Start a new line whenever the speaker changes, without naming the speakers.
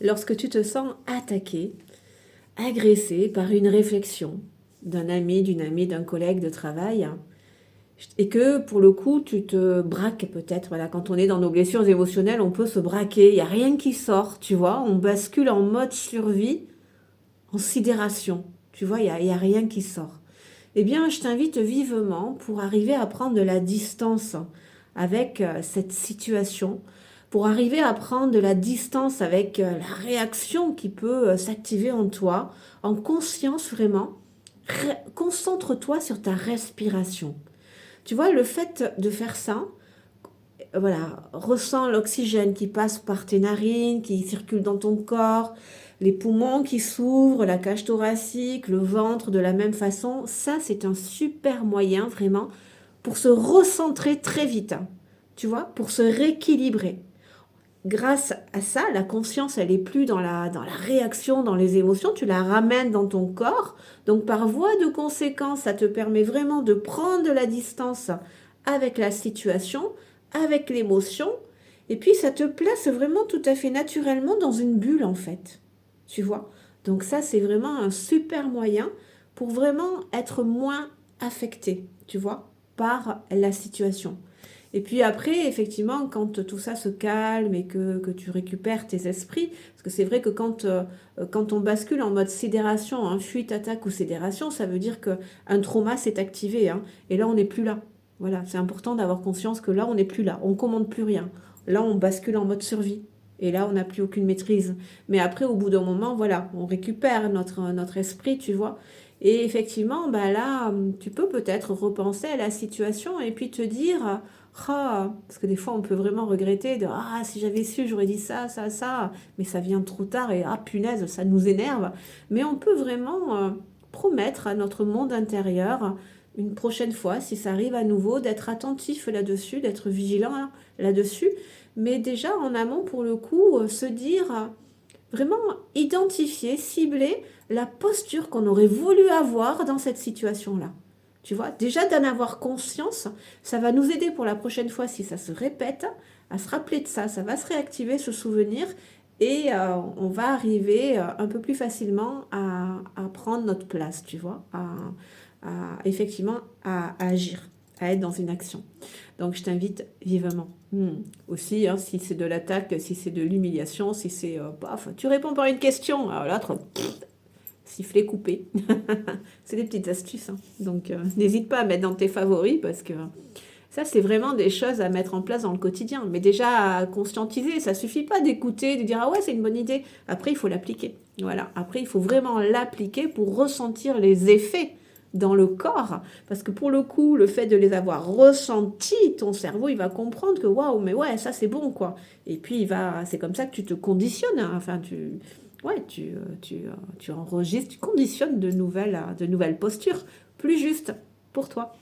lorsque tu te sens attaqué, agressé par une réflexion d'un ami, d'une amie, d'un collègue de travail, et que pour le coup, tu te braques peut-être. Voilà, quand on est dans nos blessures émotionnelles, on peut se braquer, il n'y a rien qui sort, tu vois, on bascule en mode survie, en sidération, tu vois, il y a rien qui sort. Eh bien, je t'invite vivement pour arriver à prendre de la distance avec cette situation, pour arriver à prendre de la distance avec la réaction qui peut s'activer en toi, en conscience vraiment. Concentre-toi sur ta respiration. Tu vois, le fait de faire ça, voilà, ressens l'oxygène qui passe par tes narines, qui circule dans ton corps, les poumons qui s'ouvrent, la cage thoracique, le ventre de la même façon. Ça, c'est un super moyen vraiment pour se recentrer très vite, hein, tu vois, pour se rééquilibrer. Grâce à ça, la conscience, elle est plus dans la réaction, dans les émotions, tu la ramènes dans ton corps. Donc, par voie de conséquence, ça te permet vraiment de prendre de la distance avec la situation, avec l'émotion. Et puis, ça te place vraiment tout à fait naturellement dans une bulle, en fait. Tu vois? Donc, ça, c'est vraiment un super moyen pour vraiment être moins affecté, tu vois, par la situation. Et puis après, effectivement, quand tout ça se calme et que tu récupères tes esprits, parce que c'est vrai que quand on bascule en mode sidération, hein, fuite, attaque ou sidération, ça veut dire qu'un trauma s'est activé, hein, et là, on n'est plus là. Voilà, c'est important d'avoir conscience que là, on n'est plus là, on ne commande plus rien. Là, on bascule en mode survie. Et là, on n'a plus aucune maîtrise. Mais après, au bout d'un moment, voilà, on récupère notre esprit, tu vois. Et effectivement, bah là, tu peux peut-être repenser à la situation et puis te dire, ah, parce que des fois, on peut vraiment regretter de, ah, si j'avais su, j'aurais dit ça, ça, ça, mais ça vient trop tard et ah, punaise, ça nous énerve. Mais on peut vraiment promettre à notre monde intérieur, une prochaine fois, si ça arrive à nouveau, d'être attentif là-dessus, d'être vigilant là-dessus, mais déjà en amont, pour le coup, se dire, vraiment identifier, cibler la posture qu'on aurait voulu avoir dans cette situation-là. Tu vois, déjà d'en avoir conscience, ça va nous aider pour la prochaine fois si ça se répète, à se rappeler de ça, ça va se réactiver ce souvenir et on va arriver un peu plus facilement à prendre notre place, tu vois, effectivement à agir, à être dans une action. Donc je t'invite vivement. Aussi, hein, si c'est de l'attaque, si c'est de l'humiliation, si c'est paf, tu réponds par une question, alors là, siffler, couper. C'est des petites astuces, hein. Donc, n'hésite pas à mettre dans tes favoris parce que ça, c'est vraiment des choses à mettre en place dans le quotidien. Mais déjà, à conscientiser, ça suffit pas d'écouter, de dire ah ouais, c'est une bonne idée. Après, il faut l'appliquer. Voilà. Après, il faut vraiment l'appliquer pour ressentir les effets dans le corps. Parce que pour le coup, le fait de les avoir ressentis, ton cerveau, il va comprendre que waouh, mais ouais, ça c'est bon, quoi. Et puis, c'est comme ça que tu te conditionnes, hein. Enfin, ouais, tu enregistres, tu conditionnes de nouvelles postures plus justes pour toi.